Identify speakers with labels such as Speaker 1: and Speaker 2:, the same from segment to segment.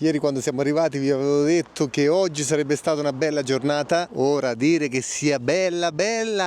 Speaker 1: Ieri quando siamo arrivati vi avevo detto che oggi sarebbe stata una bella giornata. Ora dire che sia bella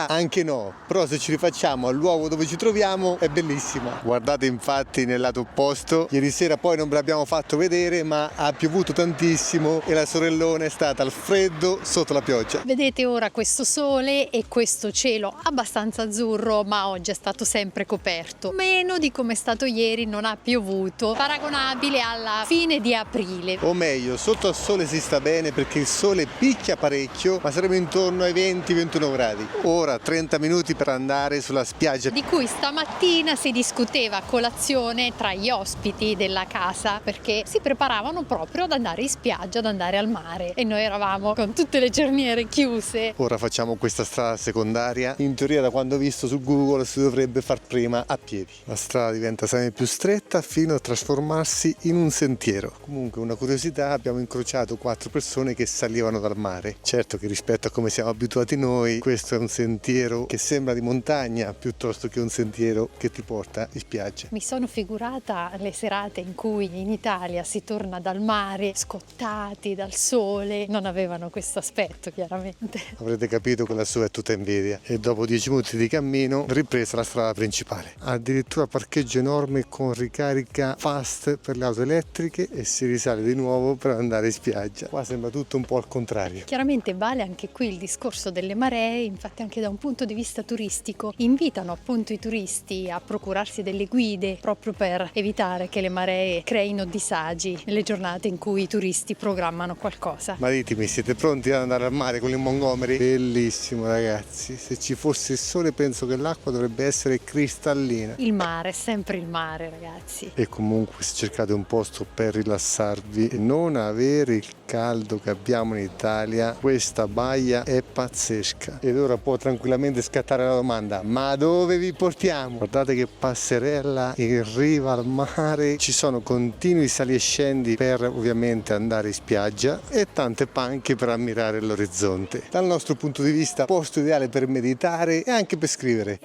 Speaker 1: anche no, però se ci rifacciamo al luogo dove ci troviamo è bellissima. Guardate infatti nel lato opposto, ieri sera poi non ve l'abbiamo fatto vedere ma ha piovuto tantissimo e la sorellona è stata al freddo sotto la pioggia.
Speaker 2: Vedete ora questo sole e questo cielo abbastanza azzurro, ma oggi è stato sempre coperto. Meno di come è stato ieri, non ha piovuto, paragonabile alla fine di aprile.
Speaker 1: O meglio, sotto al sole si sta bene perché il sole picchia parecchio, ma saremo intorno ai 20-21 gradi. Ora 30 minuti per andare sulla spiaggia,
Speaker 2: Di cui stamattina si discuteva a colazione tra gli ospiti della casa, perché si preparavano proprio ad andare in spiaggia, ad andare al mare. E noi eravamo con tutte le cerniere chiuse.
Speaker 1: Ora facciamo questa strada secondaria. In teoria da quando ho visto su Google si dovrebbe far prima a piedi. La strada diventa sempre più stretta fino a trasformarsi in un sentiero. Comunque una curiosità, abbiamo incrociato 4 persone che salivano dal mare. Certo che rispetto a come siamo abituati noi, questo è un sentiero che sembra di montagna piuttosto che un sentiero che ti porta in spiaggia.
Speaker 2: Mi sono figurata le serate in cui in Italia si torna dal mare scottati dal sole. Non avevano questo aspetto, chiaramente.
Speaker 1: Avrete capito che la sua è tutta invidia. E dopo 10 minuti di cammino ripresa la strada principale. Addirittura parcheggio enorme con ricarica fast per le auto elettriche e si risale di nuovo per andare in spiaggia. Qua sembra tutto un po' al contrario.
Speaker 2: Chiaramente vale anche qui il discorso delle maree, infatti anche da un punto di vista turistico invitano appunto i turisti a procurarsi delle guide proprio per evitare che le maree creino disagi nelle giornate in cui i turisti programmano qualcosa.
Speaker 1: Ma ditemi, siete pronti ad andare al mare con il Montgomery? Bellissimo ragazzi, se ci fosse il sole penso che l'acqua dovrebbe essere cristallina.
Speaker 2: Il mare, sempre il mare ragazzi.
Speaker 1: E comunque se cercate un posto per rilassarvi e non avere il caldo che abbiamo in Italia, questa baia è pazzesca. Ed ora può tranquillamente scattare la domanda: ma dove vi portiamo? Guardate che passerella in riva al mare, ci sono continui sali e scendi per ovviamente andare in spiaggia e tante panche per ammirare l'orizzonte. Dal nostro punto di vista, posto ideale per meditare e anche per scrivere.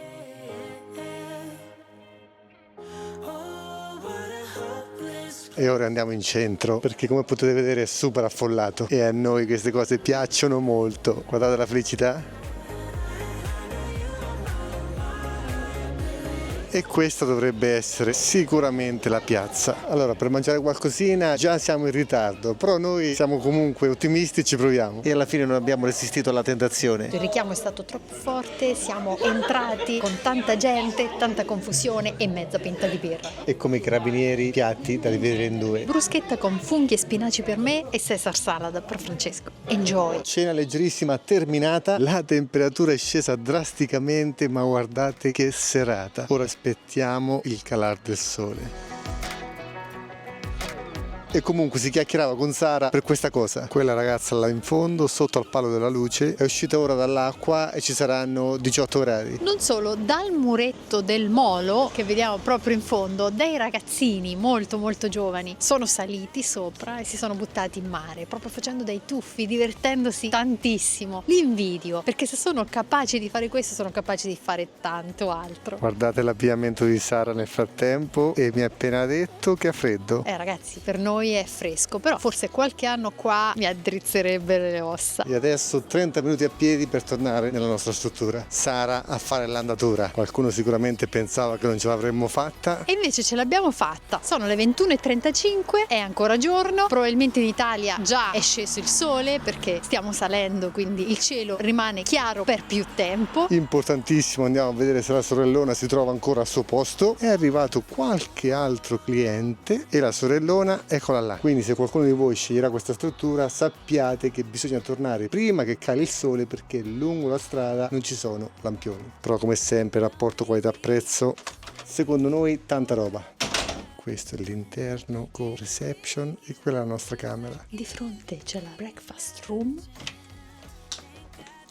Speaker 1: E ora andiamo in centro perché come potete vedere è super affollato e a noi queste cose piacciono molto. Guardate la felicità. E questa dovrebbe essere sicuramente la piazza. Allora, per mangiare qualcosina già siamo in ritardo, però noi siamo comunque ottimisti e ci proviamo. E alla fine non abbiamo resistito alla tentazione.
Speaker 2: Il richiamo è stato troppo forte, siamo entrati con tanta gente, tanta confusione e mezza pinta di birra.
Speaker 1: E come i carabinieri, piatti da dividere in 2.
Speaker 2: Bruschetta con funghi e spinaci per me e Caesar salad per Francesco. Enjoy!
Speaker 1: Cena leggerissima terminata, la temperatura è scesa drasticamente, ma guardate che serata. Ora aspettiamo il calar del sole. E comunque si chiacchierava con Sara per questa cosa. Quella ragazza là in fondo, sotto al palo della luce, è uscita ora dall'acqua e ci saranno 18 gradi.
Speaker 2: Non solo, dal muretto del molo, che vediamo proprio in fondo, dei ragazzini molto giovani sono saliti sopra e si sono buttati in mare, proprio facendo dei tuffi, divertendosi tantissimo. Li invidio, perché se sono capaci di fare questo, sono capaci di fare tanto altro.
Speaker 1: Guardate l'abbigliamento di Sara nel frattempo e mi ha appena detto che ha freddo.
Speaker 2: Ragazzi, per noi è fresco, però forse qualche anno qua mi addrizzerebbe le ossa.
Speaker 1: E adesso 30 minuti a piedi per tornare nella nostra struttura. Sara a fare l'andatura. Qualcuno sicuramente pensava che non ce l'avremmo fatta.
Speaker 2: E invece ce l'abbiamo fatta. Sono le 21:35, è ancora giorno, probabilmente in Italia già è sceso il sole perché stiamo salendo, quindi il cielo rimane chiaro per più tempo.
Speaker 1: Importantissimo, andiamo a vedere se la sorellona si trova ancora al suo posto. È arrivato qualche altro cliente e la sorellona eccola là. Quindi se qualcuno di voi sceglierà questa struttura, sappiate che bisogna tornare prima che cali il sole perché lungo la strada non ci sono lampioni. Però come sempre rapporto qualità-prezzo, secondo noi tanta roba. Questo è l'interno con reception e quella è la nostra camera.
Speaker 2: Di fronte c'è la breakfast room.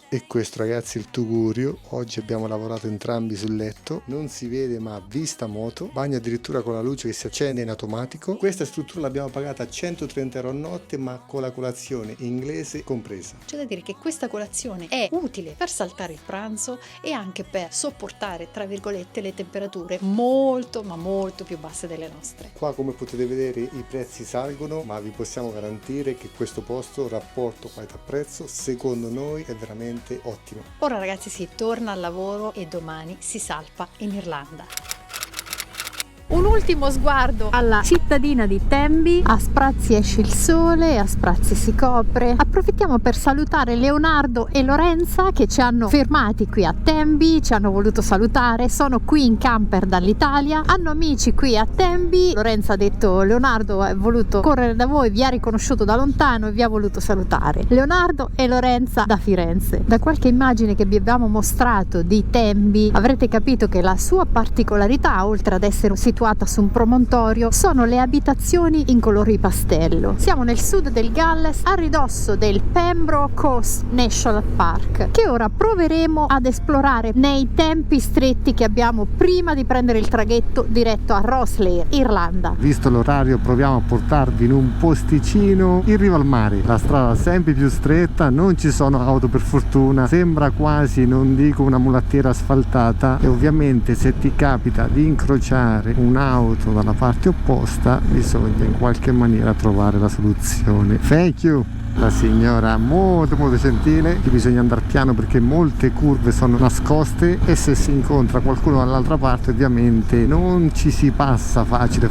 Speaker 1: E questo ragazzi è il tugurio. Oggi abbiamo lavorato entrambi sul letto, non si vede ma vista moto, bagno addirittura con la luce che si accende in automatico. Questa struttura l'abbiamo pagata a 130 euro a notte, ma con la colazione inglese compresa.
Speaker 2: C'è da dire che questa colazione è utile per saltare il pranzo e anche per sopportare, tra virgolette, le temperature molto ma molto più basse delle nostre.
Speaker 1: Qua, come potete vedere, i prezzi salgono, ma vi possiamo garantire che questo posto, rapporto qualità-prezzo, secondo noi è veramente ottimo.
Speaker 2: Ora ragazzi si torna al lavoro e domani si salpa in Irlanda. Un ultimo sguardo alla cittadina di Tenby. A sprazzi esce il sole, a sprazzi si copre. Approfittiamo per salutare Leonardo e Lorenza che ci hanno fermati qui a Tenby, ci hanno voluto salutare, sono qui in camper dall'Italia, hanno amici qui a Tenby. Lorenza ha detto: Leonardo è voluto correre da voi, vi ha riconosciuto da lontano e vi ha voluto salutare. Leonardo e Lorenza da Firenze. Da qualche immagine che vi abbiamo mostrato di Tenby avrete capito che la sua particolarità, oltre ad essere situata su un promontorio, sono le abitazioni in colori pastello. Siamo nel sud del Galles, a ridosso del Pembroke Coast National Park, che ora proveremo ad esplorare nei tempi stretti che abbiamo prima di prendere il traghetto diretto a Rosslare, Irlanda.
Speaker 1: Visto l'orario, proviamo a portarvi in un posticino in riva al mare. La strada sempre più stretta, non ci sono auto per fortuna, sembra quasi, non dico una mulattiera asfaltata, e ovviamente se ti capita di incrociare un'auto dalla parte opposta bisogna in qualche maniera trovare la soluzione. Thank you! La signora molto gentile, che bisogna andare piano perché molte curve sono nascoste e se si incontra qualcuno dall'altra parte ovviamente non ci si passa facile.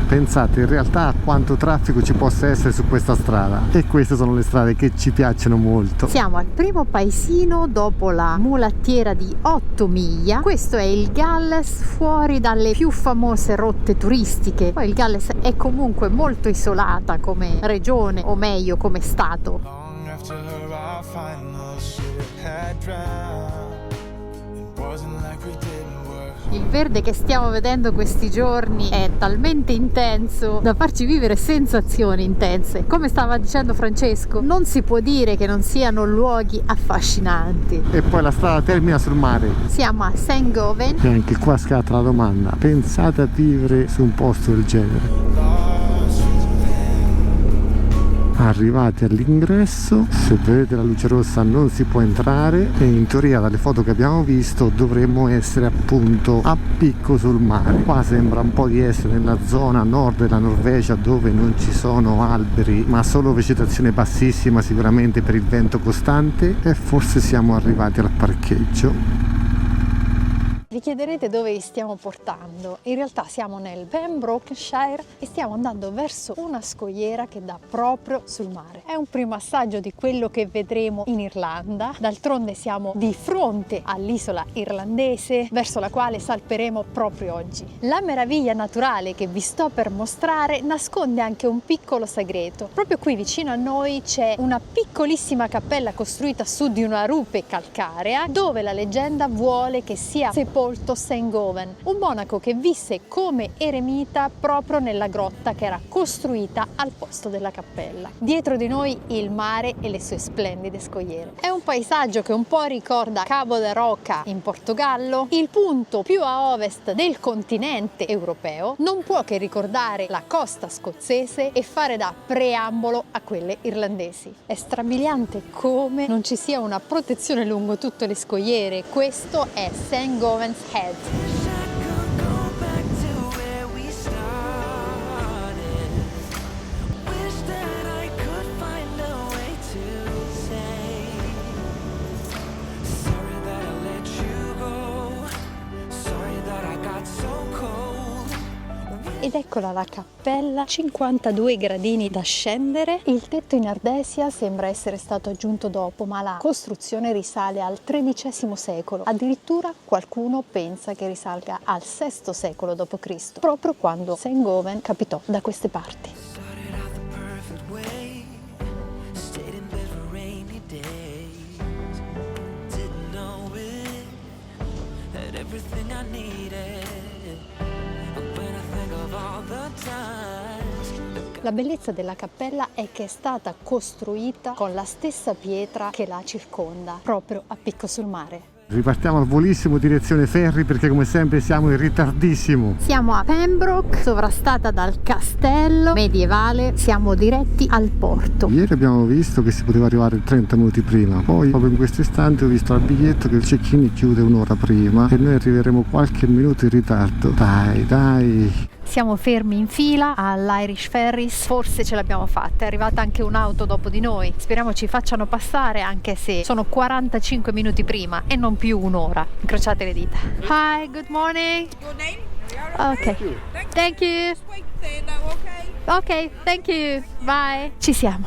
Speaker 1: Pensate in realtà a quanto traffico ci possa essere su questa strada, e queste sono le strade che ci piacciono molto.
Speaker 2: Siamo al primo paesino dopo la mulattiera di 8 miglia. Questo è il Galles, fuori dalle più famose rotte turistiche. Poi il Galles è comunque molto isolata come regione, o meglio come stato.
Speaker 3: Long after her, our final ship had drowned. It wasn't like we didn't work.
Speaker 2: Il verde che stiamo vedendo questi giorni è talmente intenso da farci vivere sensazioni intense. Come stava dicendo Francesco, non si può dire che non siano luoghi affascinanti.
Speaker 1: E poi la strada termina sul mare.
Speaker 2: Siamo a St. Govan.
Speaker 1: E anche qua scatta la domanda: pensate a vivere su un posto del genere? Arrivati all'ingresso, se vedete la luce rossa non si può entrare e in teoria dalle foto che abbiamo visto dovremmo essere appunto a picco sul mare. Qua sembra un po' di essere nella zona nord della Norvegia dove non ci sono alberi ma solo vegetazione bassissima, sicuramente per il vento costante, e forse siamo arrivati al parcheggio.
Speaker 2: Vi chiederete dove vi stiamo portando. In realtà siamo nel Pembrokeshire e stiamo andando verso una scogliera che dà proprio sul mare. È un primo assaggio di quello che vedremo in Irlanda. D'altronde siamo di fronte all'isola irlandese verso la quale salperemo proprio oggi. La meraviglia naturale che vi sto per mostrare nasconde anche un piccolo segreto. Proprio qui vicino a noi c'è una piccolissima cappella costruita su di una rupe calcarea dove la leggenda vuole che sia sepolto St. Govan, un monaco che visse come eremita proprio nella grotta che era costruita al posto della cappella. Dietro di noi il mare e le sue splendide scogliere. È un paesaggio che un po' ricorda Cabo da Roca in Portogallo, il punto più a ovest del continente europeo. Non può che ricordare la costa scozzese e fare da preambolo a quelle irlandesi. È strabiliante come non ci sia una protezione lungo tutte le scogliere. Questo è St. Govan Head. Ed eccola la cappella, 52 gradini da scendere. Il tetto in ardesia sembra essere stato aggiunto dopo, ma la costruzione risale al XIII secolo. Addirittura qualcuno pensa che risalga al VI secolo d.C., proprio quando St. Govan capitò da queste parti.
Speaker 3: All the times
Speaker 2: La bellezza della cappella è che è stata costruita con la stessa pietra che la circonda, proprio a picco sul mare.
Speaker 1: Ripartiamo al volissimo direzione ferry perché come sempre siamo in ritardissimo.
Speaker 2: Siamo a Pembroke, sovrastata dal castello medievale, siamo diretti al porto.
Speaker 1: Ieri abbiamo visto che si poteva arrivare 30 minuti prima, poi proprio in questo istante ho visto al biglietto che il check-in chiude un'ora prima e noi arriveremo qualche minuto in ritardo. Dai.
Speaker 2: Siamo fermi in fila all'Irish Ferries, forse ce l'abbiamo fatta, è arrivata anche un'auto dopo di noi, speriamo ci facciano passare anche se sono 45 minuti prima e non più un'ora. Incrociate le dita. Hi, good morning.
Speaker 4: Your name?
Speaker 2: Ok, thank you.
Speaker 4: Just wait there now, okay?
Speaker 2: Ok, thank you, bye. Ci siamo,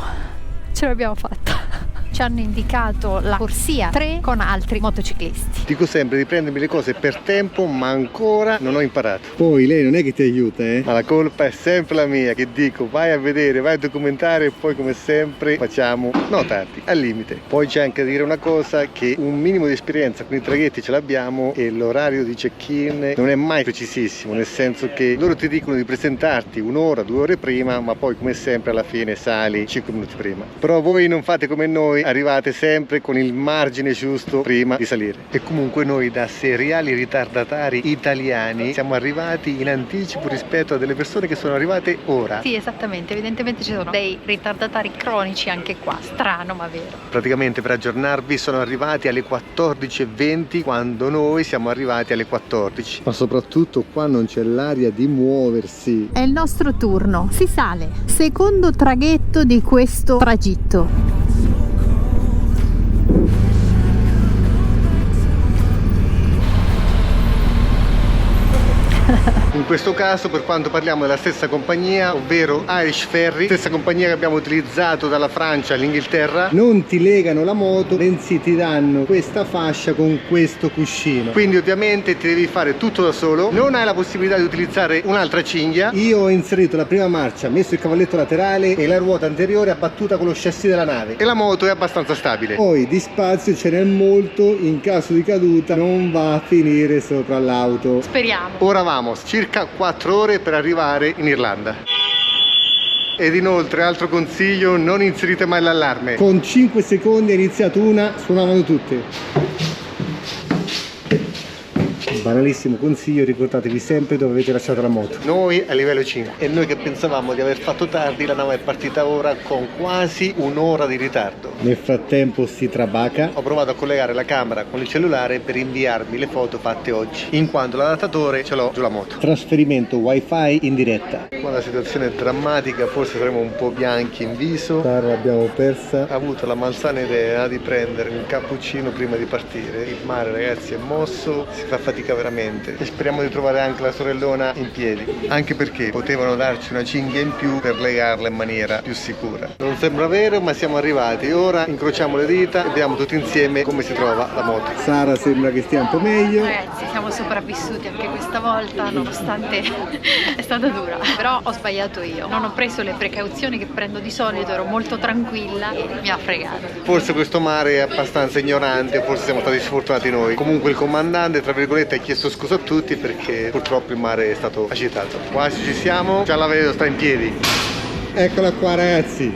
Speaker 2: ce l'abbiamo fatta. Ci hanno indicato la corsia 3 con altri motociclisti.
Speaker 1: Dico sempre di prendermi le cose per tempo, ma ancora non ho imparato. Poi lei non è che ti aiuta, ma la colpa è sempre la mia, che dico vai a vedere, vai a documentare e poi come sempre facciamo no tardi, al limite. Poi c'è anche da dire una cosa, che un minimo di esperienza con i traghetti ce l'abbiamo e l'orario di check-in non è mai precisissimo, nel senso che loro ti dicono di presentarti un'ora, 2 ore prima, ma poi come sempre alla fine sali 5 minuti prima. Però voi non fate come noi, arrivate sempre con il margine giusto prima di salire. E comunque noi da seriali ritardatari italiani siamo arrivati in anticipo rispetto a delle persone che sono arrivate ora.
Speaker 2: Sì, esattamente, evidentemente ci sono dei ritardatari cronici anche qua, strano ma vero.
Speaker 1: Praticamente, per aggiornarvi, sono arrivati alle 14:20 quando noi siamo arrivati alle 14. Ma soprattutto qua non c'è l'aria di muoversi.
Speaker 2: È il nostro turno, si sale, secondo traghetto di questo tragitto.
Speaker 1: In questo caso, per quanto parliamo della stessa compagnia, ovvero Irish Ferry, stessa compagnia che abbiamo utilizzato dalla Francia all'Inghilterra, non ti legano la moto, bensì ti danno questa fascia con questo cuscino. Quindi ovviamente ti devi fare tutto da solo, non hai la possibilità di utilizzare un'altra cinghia. Io ho inserito la prima marcia, messo il cavalletto laterale e la ruota anteriore abbattuta con lo chassis della nave. E la moto è abbastanza stabile. Poi di spazio ce n'è molto, in caso di caduta non va a finire sopra l'auto.
Speaker 2: Speriamo.
Speaker 1: Ora vamos, circa 4 ore per arrivare in Irlanda. Ed inoltre, altro consiglio, non inserite mai l'allarme. Con 5 secondi è iniziato una, suonavano tutte. Banalissimo consiglio, ricordatevi sempre dove avete lasciato la moto. Noi a livello 5 e noi che pensavamo di aver fatto tardi, la nave è partita ora con quasi un'ora di ritardo. Nel frattempo si trabaca. Ho provato a collegare la camera con il cellulare per inviarmi le foto fatte oggi, in quanto l'adattatore ce l'ho giù la moto. Trasferimento wifi in diretta. Qua la situazione è drammatica, forse saremo un po' bianchi in viso. Sara l'abbiamo persa. Ha avuto la malsana idea di prendere un cappuccino prima di partire. Il mare, ragazzi, è mosso, si fa fatica veramente, e speriamo di trovare anche la sorellona in piedi, anche perché potevano darci una cinghia in più per legarla in maniera più sicura. Non sembra vero, ma siamo arrivati. Ora incrociamo le dita e vediamo tutti insieme come si trova la moto. Sara sembra che stia un po' meglio.
Speaker 2: Ragazzi, siamo sopravvissuti anche questa volta, nonostante è stata dura. Però ho sbagliato io, non ho preso le precauzioni che prendo di solito, ero molto tranquilla e mi ha fregato.
Speaker 1: Forse questo mare è abbastanza ignorante, forse siamo stati sfortunati noi. Comunque il comandante, tra virgolette, ha chiesto scusa a tutti perché purtroppo il mare è stato agitato. Quasi ci siamo, già la vedo, sta in piedi. Eccola qua, ragazzi.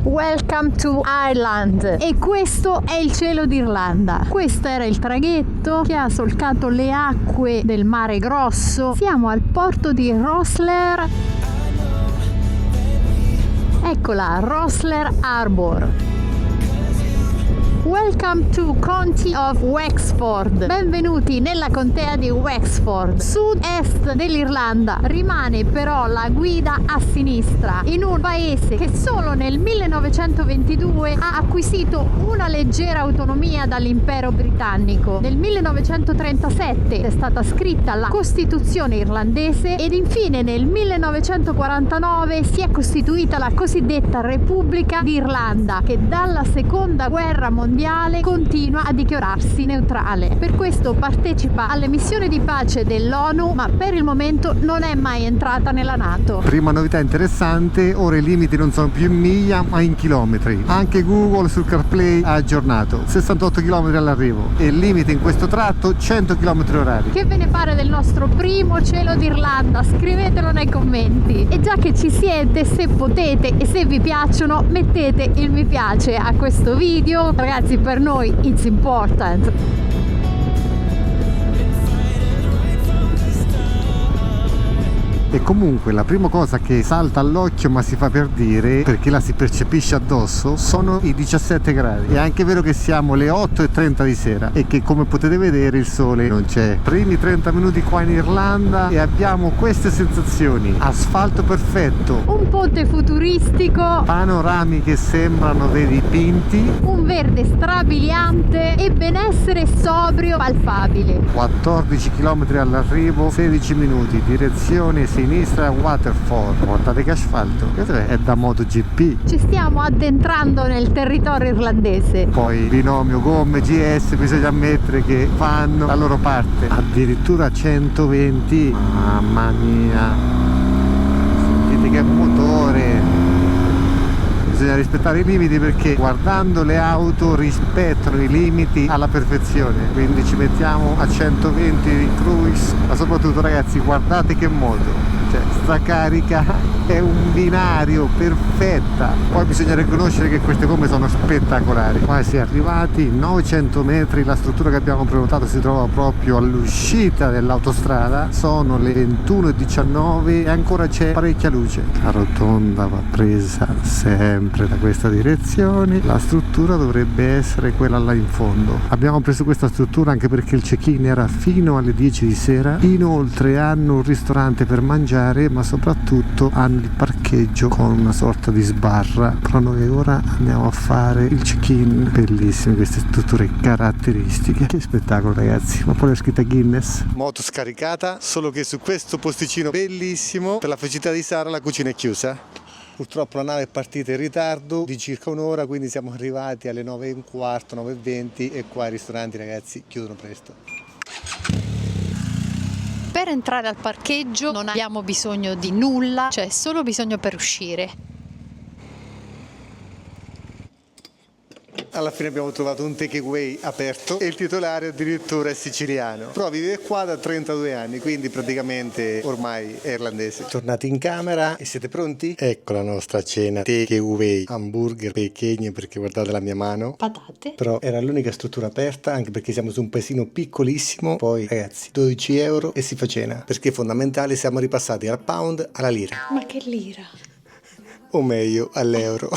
Speaker 2: Welcome to Ireland. E questo è il cielo d'Irlanda. Questo era il traghetto che ha solcato le acque del Mare Grosso. Siamo al porto di Rosslare. Eccola, Rosslare Harbour. Welcome to County of Wexford. Benvenuti nella contea di Wexford, sud-est dell'Irlanda. Rimane però la guida a sinistra in un paese che solo nel 1922 ha acquisito una leggera autonomia dall'impero britannico. Nel 1937 è stata scritta la Costituzione irlandese ed infine nel 1949 si è costituita la cosiddetta Repubblica d'Irlanda, che dalla Seconda Guerra Mondiale mondiale continua a dichiararsi neutrale. Per questo partecipa alle missioni di pace dell'ONU, ma per il momento non è mai entrata nella NATO.
Speaker 1: Prima novità interessante, ora i limiti non sono più in miglia ma in chilometri. Anche Google sul CarPlay ha aggiornato 68 km all'arrivo e il limite in questo tratto 100 km orari.
Speaker 2: Che ve ne pare del nostro primo cielo d'Irlanda? Scrivetelo nei commenti. E già che ci siete, se potete e se vi piacciono, mettete il mi piace a questo video. Ragazzi, per noi it's important.
Speaker 1: E comunque la prima cosa che salta all'occhio ma si fa per dire, perché la si percepisce addosso, sono i 17 gradi. È anche vero che siamo le 8:30 di sera e che, come potete vedere, il sole non c'è. Primi 30 minuti qua in Irlanda e abbiamo queste sensazioni: asfalto perfetto,
Speaker 2: Un ponte futuristico,
Speaker 1: panorami che sembrano dei dipinti,
Speaker 2: un verde strabiliante e benessere sobrio palpabile.
Speaker 1: 14 km all'arrivo, 16 minuti, direzione sinistra Waterford. Guardate che asfalto, questo è da MotoGP.
Speaker 2: Ci stiamo addentrando nel territorio irlandese.
Speaker 1: Poi binomio gomme GS, bisogna ammettere che fanno la loro parte. Addirittura 120, mamma mia, sentite che motore. Bisogna rispettare i limiti, perché guardando le auto rispettano i limiti alla perfezione, quindi ci mettiamo a 120 di cruise. Ma soprattutto, ragazzi, guardate che moto, cioè sta carica è un binario perfetta. Poi bisogna riconoscere che queste gomme sono spettacolari. Quasi arrivati, 900 metri, la struttura che abbiamo prenotato si trova proprio all'uscita dell'autostrada. Sono le 21:19 e ancora c'è parecchia luce. La rotonda va presa sempre da questa direzione. La struttura dovrebbe essere quella là in fondo. Abbiamo preso questa struttura anche perché il check-in era fino alle 10 di sera. Inoltre hanno un ristorante per mangiare, ma soprattutto hanno il parcheggio con una sorta di sbarra. Però noi ora andiamo a fare il check-in. Bellissime queste strutture caratteristiche. Che spettacolo, ragazzi. Ma poi è scritta Guinness. Moto scaricata, solo che su questo posticino bellissimo, per la felicità di Sara, la cucina è chiusa. Purtroppo la nave è partita in ritardo di circa un'ora, quindi siamo arrivati alle 9:15, 9:20 e qua i ristoranti, ragazzi, chiudono presto.
Speaker 2: Per entrare al parcheggio non abbiamo bisogno di nulla, c'è solo bisogno per uscire.
Speaker 1: Alla fine abbiamo trovato un takeaway aperto e il titolare addirittura è siciliano. Però vive qua da 32 anni, quindi praticamente ormai è irlandese. Tornati in camera e siete pronti? Ecco la nostra cena takeaway. Hamburger pechegno, perché guardate la mia mano.
Speaker 2: Patate.
Speaker 1: Però era l'unica struttura aperta, anche perché siamo su un paesino piccolissimo. Poi, ragazzi, 12 euro e si fa cena. Perché è fondamentale, siamo ripassati al pound alla lira.
Speaker 2: Ma che lira?
Speaker 1: O meglio, all'euro.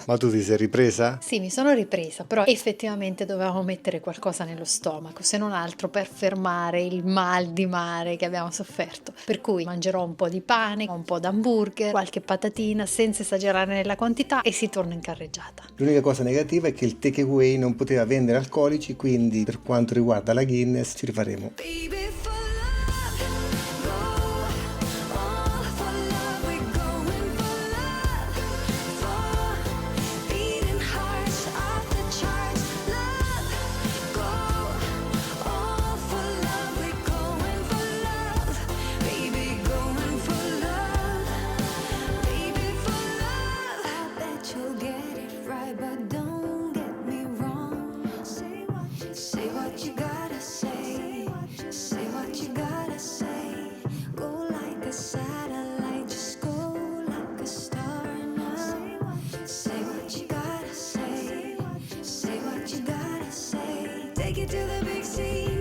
Speaker 1: Ma tu ti sei ripresa?
Speaker 2: Sì, mi sono ripresa, però effettivamente dovevamo mettere qualcosa nello stomaco, se non altro per fermare il mal di mare che abbiamo sofferto. Per cui mangerò un po' di pane, un po' d'hamburger, qualche patatina, senza esagerare nella quantità, e si torna in carreggiata.
Speaker 1: L'unica cosa negativa è che il takeaway non poteva vendere alcolici, quindi per quanto riguarda la Guinness ci rifaremo.
Speaker 5: Take it to the big sea.